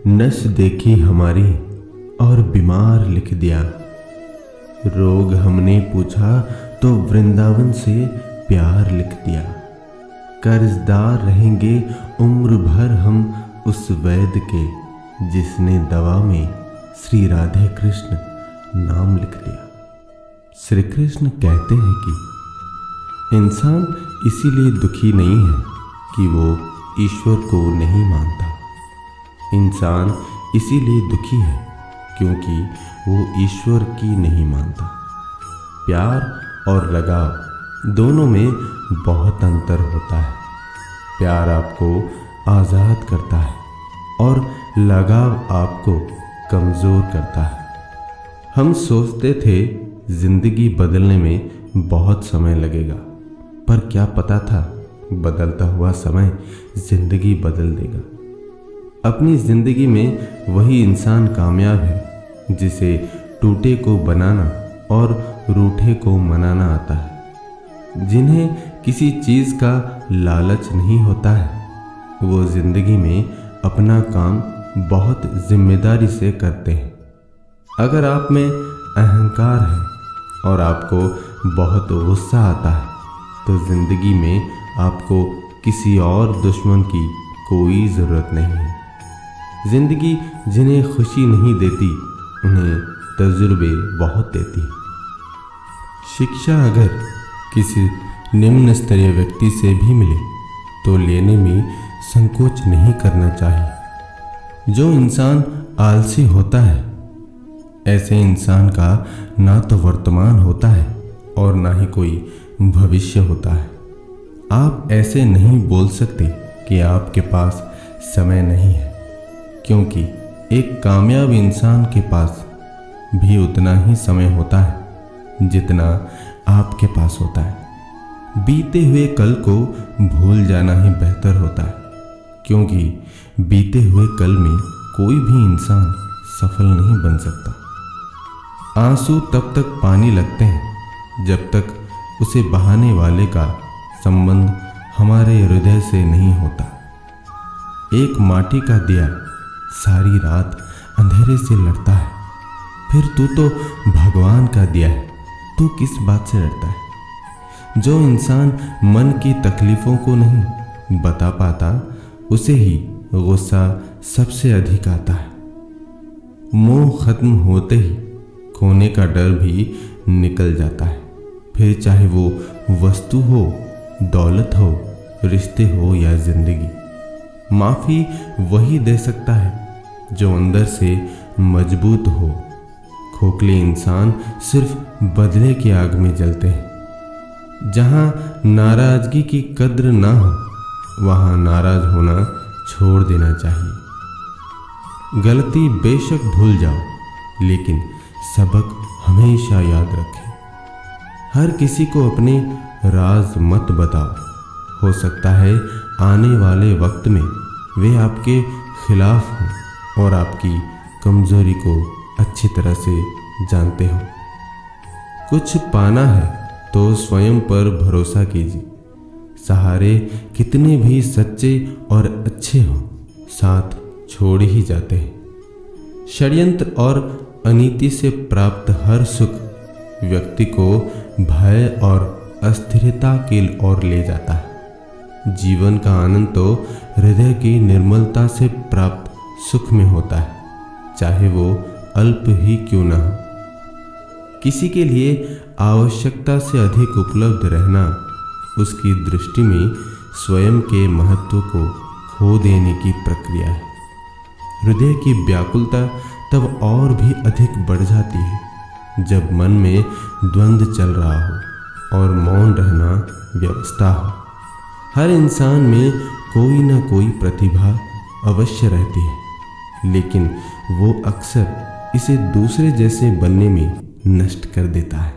नस देखी हमारी और बीमार लिख दिया। रोग हमने पूछा तो वृंदावन से प्यार लिख दिया। कर्जदार रहेंगे उम्र भर हम उस वैद्य के जिसने दवा में श्री राधे कृष्ण नाम लिख दिया। श्री कृष्ण कहते हैं कि इंसान इसीलिए दुखी नहीं है कि वो ईश्वर को नहीं मानता। इंसान इसीलिए दुखी है क्योंकि वो ईश्वर की नहीं मानता। प्यार और लगाव दोनों में बहुत अंतर होता है। प्यार आपको आज़ाद करता है और लगाव आपको कमज़ोर करता है। हम सोचते थे जिंदगी बदलने में बहुत समय लगेगा, पर क्या पता था बदलता हुआ समय जिंदगी बदल देगा। अपनी जिंदगी में वही इंसान कामयाब है जिसे टूटे को बनाना और रूठे को मनाना आता है। जिन्हें किसी चीज़ का लालच नहीं होता है, वो जिंदगी में अपना काम बहुत जिम्मेदारी से करते हैं। अगर आप में अहंकार है और आपको बहुत गुस्सा आता है, तो जिंदगी में आपको किसी और दुश्मन की कोई ज़रूरत नहीं है। जिंदगी जिन्हें खुशी नहीं देती, उन्हें तजुर्बे बहुत देती है। शिक्षा अगर किसी निम्न स्तरीय व्यक्ति से भी मिले तो लेने में संकोच नहीं करना चाहिए। जो इंसान आलसी होता है, ऐसे इंसान का ना तो वर्तमान होता है और ना ही कोई भविष्य होता है। आप ऐसे नहीं बोल सकते कि आपके पास समय नहीं है, क्योंकि एक कामयाब इंसान के पास भी उतना ही समय होता है जितना आपके पास होता है। बीते हुए कल को भूल जाना ही बेहतर होता है, क्योंकि बीते हुए कल में कोई भी इंसान सफल नहीं बन सकता। आंसू तब तक पानी लगते हैं जब तक उसे बहाने वाले का संबंध हमारे हृदय से नहीं होता। एक माटी का दिया सारी रात अंधेरे से लड़ता है, फिर तू तो भगवान का दिया है, तू किस बात से लड़ता है। जो इंसान मन की तकलीफों को नहीं बता पाता, उसे ही गुस्सा सबसे अधिक आता है। मोह खत्म होते ही खोने का डर भी निकल जाता है, फिर चाहे वो वस्तु हो, दौलत हो, रिश्ते हो या जिंदगी। माफ़ी वही दे सकता है जो अंदर से मजबूत हो। खोखले इंसान सिर्फ बदले की आग में जलते हैं। जहाँ नाराज़गी की कद्र ना हो, वहाँ नाराज़ होना छोड़ देना चाहिए। गलती बेशक भूल जाओ, लेकिन सबक हमेशा याद रखें। हर किसी को अपने राज मत बताओ। हो सकता है आने वाले वक्त में वे आपके खिलाफ हों और आपकी कमजोरी को अच्छी तरह से जानते हो। कुछ पाना है तो स्वयं पर भरोसा कीजिए। सहारे कितने भी सच्चे और अच्छे हों, साथ छोड़ ही जाते हैं। षड्यंत्र और अनीति से प्राप्त हर सुख व्यक्ति को भय और अस्थिरता की ओर ले जाता है। जीवन का आनंद तो हृदय की निर्मलता से प्राप्त सुख में होता है, चाहे वो अल्प ही क्यों ना हो। किसी के लिए आवश्यकता से अधिक उपलब्ध रहना उसकी दृष्टि में स्वयं के महत्व को खो देने की प्रक्रिया है। हृदय की व्याकुलता तब और भी अधिक बढ़ जाती है जब मन में द्वंद्व चल रहा हो और मौन रहना व्यवस्था हो। हर इंसान में कोई ना कोई प्रतिभा अवश्य रहती है, लेकिन वो अक्सर इसे दूसरे जैसे बनने में नष्ट कर देता है।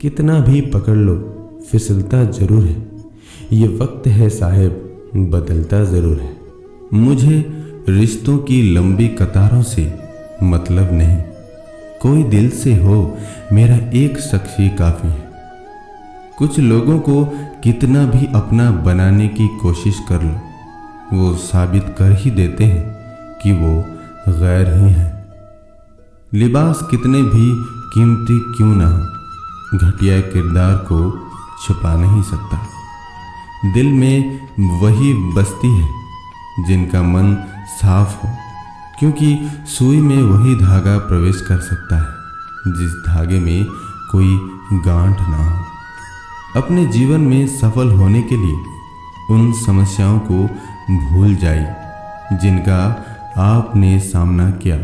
कितना भी पकड़ लो, फिसलता जरूर है। ये वक्त है साहब, बदलता ज़रूर है। मुझे रिश्तों की लंबी कतारों से मतलब नहीं, कोई दिल से हो, मेरा एक शख्स ही काफ़ी है। कुछ लोगों को कितना भी अपना बनाने की कोशिश कर लो, वो साबित कर ही देते हैं कि वो गैर ही हैं। लिबास कितने भी कीमती क्यों ना हो, घटिया किरदार को छुपा नहीं सकता। दिल में वही बसती है जिनका मन साफ हो, क्योंकि सुई में वही धागा प्रवेश कर सकता है जिस धागे में कोई गांठ ना हो। अपने जीवन में सफल होने के लिए उन समस्याओं को भूल जाइए जिनका आपने सामना किया,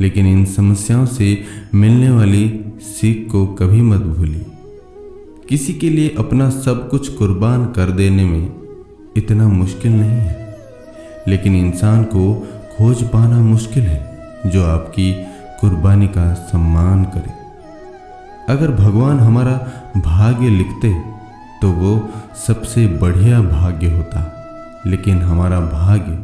लेकिन इन समस्याओं से मिलने वाली सीख को कभी मत भूलिए। किसी के लिए अपना सब कुछ कुर्बान कर देने में इतना मुश्किल नहीं है, लेकिन इंसान को खोज पाना मुश्किल है जो आपकी कुर्बानी का सम्मान करे। अगर भगवान हमारा भाग्य लिखते तो वो सबसे बढ़िया भाग्य होता, लेकिन हमारा भाग्य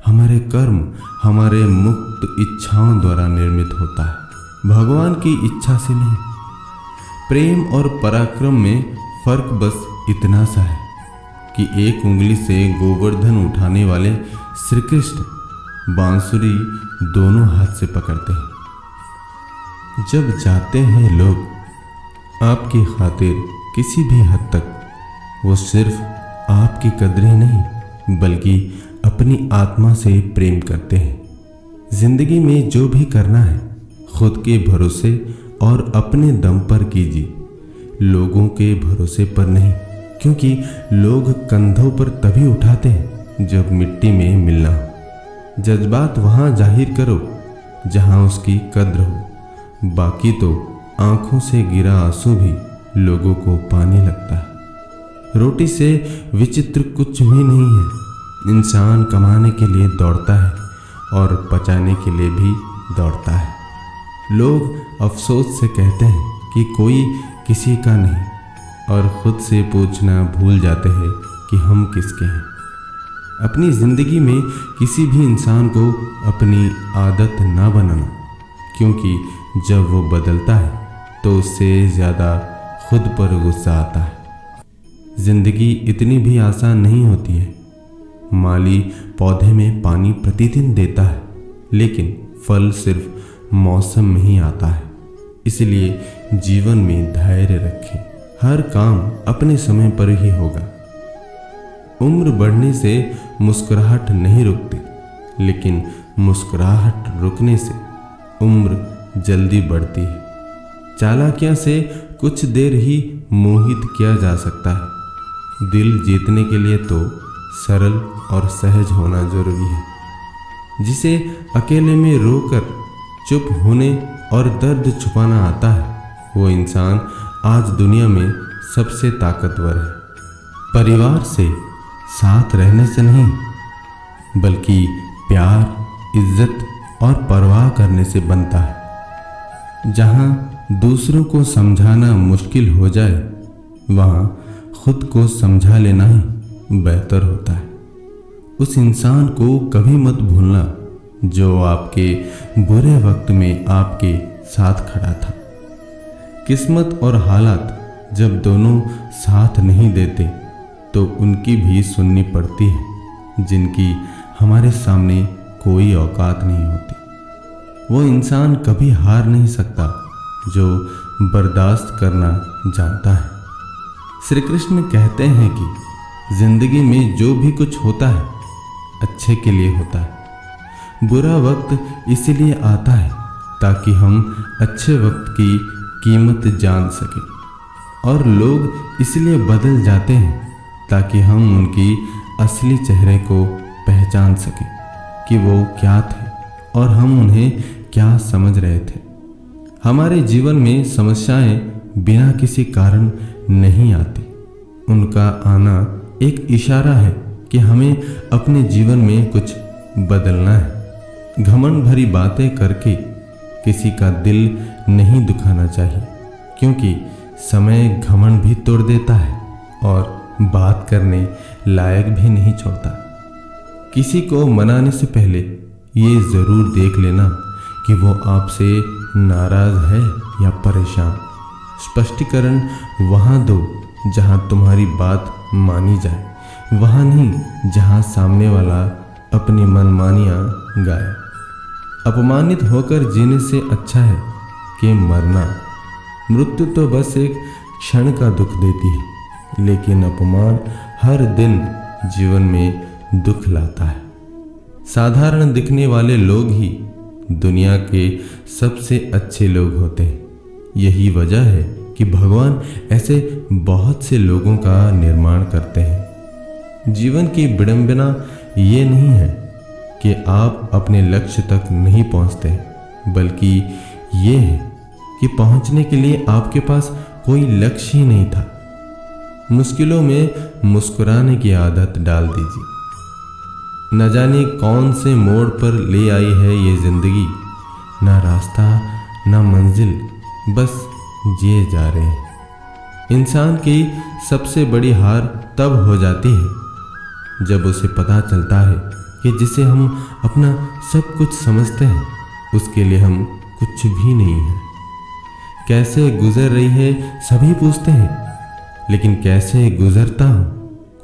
हमारे कर्म, हमारे मुक्त इच्छाओं द्वारा निर्मित होता है, भगवान की इच्छा से नहीं। प्रेम और पराक्रम में फर्क बस इतना सा है कि एक उंगली से गोवर्धन उठाने वाले श्री कृष्ण बांसुरी दोनों हाथ से पकड़ते हैं। जब जाते हैं लोग आपकी खातिर किसी भी हद तक, वो सिर्फ आपकी कदर ही नहीं बल्कि अपनी आत्मा से प्रेम करते हैं। जिंदगी में जो भी करना है खुद के भरोसे और अपने दम पर कीजिए, लोगों के भरोसे पर नहीं, क्योंकि लोग कंधों पर तभी उठाते हैं जब मिट्टी में मिलना हो। जज्बात वहां जाहिर करो जहां उसकी कद्र हो, बाकी तो आंखों से गिरा आंसू भी लोगों को पानी लगता है। रोटी से विचित्र कुछ भी नहीं है। इंसान कमाने के लिए दौड़ता है और पचाने के लिए भी दौड़ता है। लोग अफसोस से कहते हैं कि कोई किसी का नहीं, और खुद से पूछना भूल जाते हैं कि हम किसके हैं। अपनी जिंदगी में किसी भी इंसान को अपनी आदत ना बनाना, क्योंकि जब वो बदलता है तो उससे ज़्यादा खुद पर गुस्सा आता है। जिंदगी इतनी भी आसान नहीं होती है। माली पौधे में पानी प्रतिदिन देता है, लेकिन फल सिर्फ मौसम में ही आता है। इसलिए जीवन में धैर्य रखें, हर काम अपने समय पर ही होगा। उम्र बढ़ने से मुस्कुराहट नहीं रुकती, लेकिन मुस्कुराहट रुकने से उम्र जल्दी बढ़ती है। चालाकियां से कुछ देर ही मोहित किया जा सकता है। दिल जीतने के लिए तो सरल और सहज होना जरूरी है। जिसे अकेले में रोकर चुप होने और दर्द छुपाना आता है, वो इंसान आज दुनिया में सबसे ताकतवर है। परिवार से साथ रहने से नहीं, बल्कि प्यार, इज्जत और परवाह करने से बनता है। जहाँ दूसरों को समझाना मुश्किल हो जाए, वहाँ खुद को समझा लेना ही बेहतर होता है। उस इंसान को कभी मत भूलना जो आपके बुरे वक्त में आपके साथ खड़ा था। किस्मत और हालात जब दोनों साथ नहीं देते तो उनकी भी सुननी पड़ती है, जिनकी हमारे सामने कोई औकात नहीं होती। वो इंसान कभी हार नहीं सकता जो बर्दाश्त करना जानता है। श्री कृष्ण कहते हैं कि जिंदगी में जो भी कुछ होता है अच्छे के लिए होता है। बुरा वक्त इसलिए आता है ताकि हम अच्छे वक्त की कीमत जान सकें, और लोग इसलिए बदल जाते हैं ताकि हम उनकी असली चेहरे को पहचान सकें कि वो क्या थे और हम उन्हें क्या समझ रहे थे। हमारे जीवन में समस्याएं बिना किसी कारण नहीं आती। उनका आना एक इशारा है कि हमें अपने जीवन में कुछ बदलना है। घमंड भरी बातें करके किसी का दिल नहीं दुखाना चाहिए, क्योंकि समय घमंड भी तोड़ देता है और बात करने लायक भी नहीं छोड़ता। किसी को मनाने से पहले ये ज़रूर देख लेना कि वो आपसे नाराज़ है या परेशान। स्पष्टीकरण वहाँ दो जहाँ तुम्हारी बात मानी जाए, वहाँ नहीं जहाँ सामने वाला अपनी मनमानियाँ गाए। अपमानित होकर जीने से अच्छा है कि मरना। मृत्यु तो बस एक क्षण का दुख देती है, लेकिन अपमान हर दिन जीवन में दुख लाता है। साधारण दिखने वाले लोग ही दुनिया के सबसे अच्छे लोग होते हैं। यही वजह है कि भगवान ऐसे बहुत से लोगों का निर्माण करते हैं। जीवन की विडंबना ये नहीं है कि आप अपने लक्ष्य तक नहीं पहुंचते, बल्कि ये है कि पहुंचने के लिए आपके पास कोई लक्ष्य ही नहीं था। मुश्किलों में मुस्कुराने की आदत डाल दीजिए। न जाने कौन से मोड़ पर ले आई है ये जिंदगी, ना रास्ता ना मंजिल, बस जिए जा रहे हैं। इंसान की सबसे बड़ी हार तब हो जाती है जब उसे पता चलता है कि जिसे हम अपना सब कुछ समझते हैं, उसके लिए हम कुछ भी नहीं है। कैसे गुजर रही है सभी पूछते हैं, लेकिन कैसे गुजरता हूं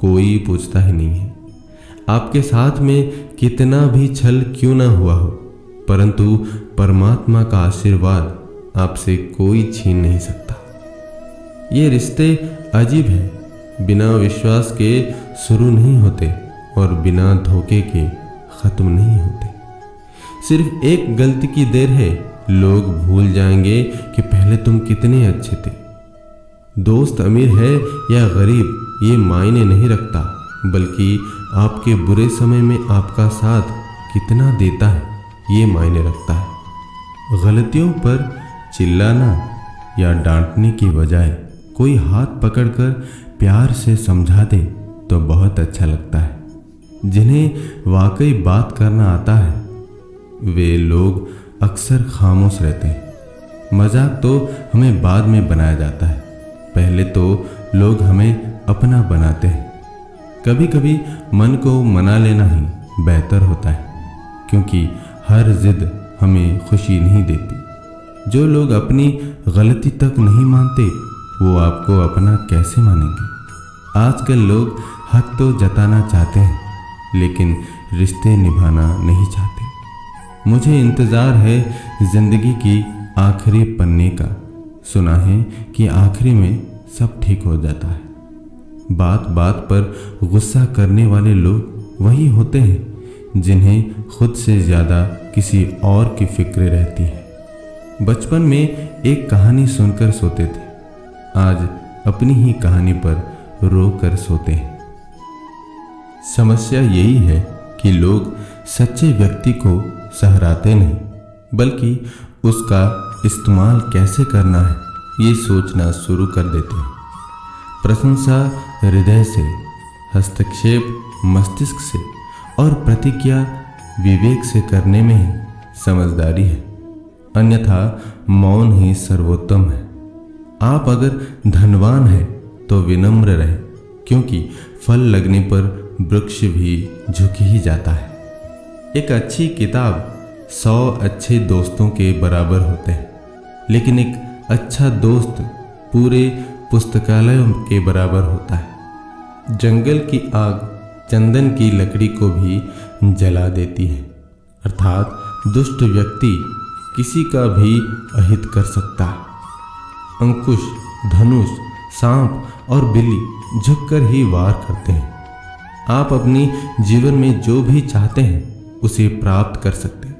कोई पूछता ही नहीं है। आपके साथ में कितना भी छल क्यों ना हुआ हो, परंतु परमात्मा का आशीर्वाद आपसे कोई छीन नहीं सकता। ये रिश्ते अजीब हैं, बिना विश्वास के शुरू नहीं होते और बिना धोखे के खत्म नहीं होते। सिर्फ एक गलती की देर है, लोग भूल जाएंगे कि पहले तुम कितने अच्छे थे। दोस्त अमीर है या गरीब ये मायने नहीं रखता, बल्कि आपके बुरे समय में आपका साथ कितना देता है ये मायने रखता है। गलतियों पर चिल्लाना या डांटने की बजाय कोई हाथ पकड़कर प्यार से समझा दे तो बहुत अच्छा लगता है। जिन्हें वाकई बात करना आता है वे लोग अक्सर खामोश रहते हैं। मजाक तो हमें बाद में बनाया जाता है, पहले तो लोग हमें अपना बनाते हैं। कभी कभी मन को मना लेना ही बेहतर होता है, क्योंकि हर जिद हमें खुशी नहीं देती। जो लोग अपनी गलती तक नहीं मानते वो आपको अपना कैसे मानेंगे। आजकल लोग हक तो जताना चाहते हैं, लेकिन रिश्ते निभाना नहीं चाहते। मुझे इंतज़ार है जिंदगी की आखिरी पन्ने का। सुना है कि आखिरी में सब ठीक हो जाता है। बात बात पर गुस्सा करने वाले लोग वही होते हैं जिन्हें खुद से ज़्यादा किसी और की फिक्र रहती है। बचपन में एक कहानी सुनकर सोते थे, आज अपनी ही कहानी पर रो कर सोते हैं। समस्या यही है कि लोग सच्चे व्यक्ति को सहराते नहीं, बल्कि उसका इस्तेमाल कैसे करना है ये सोचना शुरू कर देते हैं। प्रशंसा हृदय से, हस्तक्षेप मस्तिष्क से और प्रतिज्ञा विवेक से करने में ही समझदारी है, अन्यथा मौन ही सर्वोत्तम है। आप अगर धनवान हैं तो विनम्र रहें, क्योंकि फल लगने पर वृक्ष भी झुक ही जाता है। एक अच्छी किताब 100 अच्छे दोस्तों के बराबर होते हैं, लेकिन एक अच्छा दोस्त पूरे पुस्तकालय के बराबर होता है। जंगल की आग चंदन की लकड़ी को भी जला देती है, अर्थात दुष्ट व्यक्ति किसी का भी अहित कर सकता है। अंकुश, धनुष, सांप और बिल्ली झुककर ही वार करते हैं। आप अपनी जीवन में जो भी चाहते हैं उसे प्राप्त कर सकते हैं,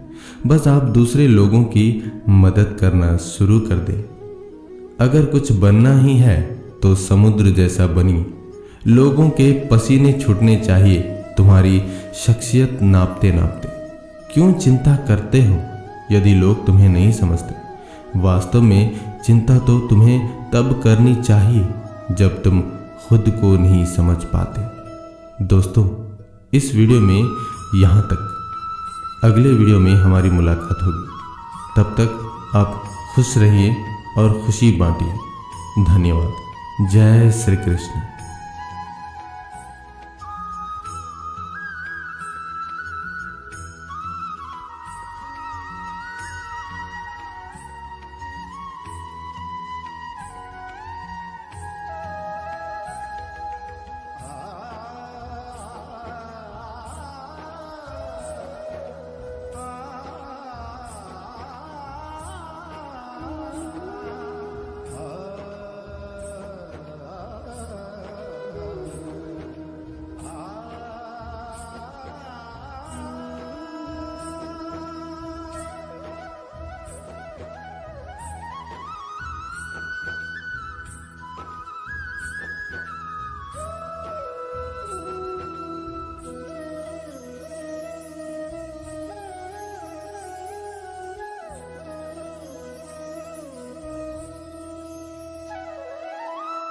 बस आप दूसरे लोगों की मदद करना शुरू कर दें। अगर कुछ बनना ही है तो समुद्र जैसा बनी। लोगों के पसीने छूटने चाहिए तुम्हारी शख्सियत नापते नापते। क्यों चिंता करते हो यदि लोग तुम्हें नहीं समझते। वास्तव में चिंता तो तुम्हें तब करनी चाहिए जब तुम खुद को नहीं समझ पाते। दोस्तों, इस वीडियो में यहाँ तक। अगले वीडियो में हमारी मुलाकात होगी। तब तक आप खुश रहिए और खुशी बांटिए। धन्यवाद। जय श्री कृष्ण।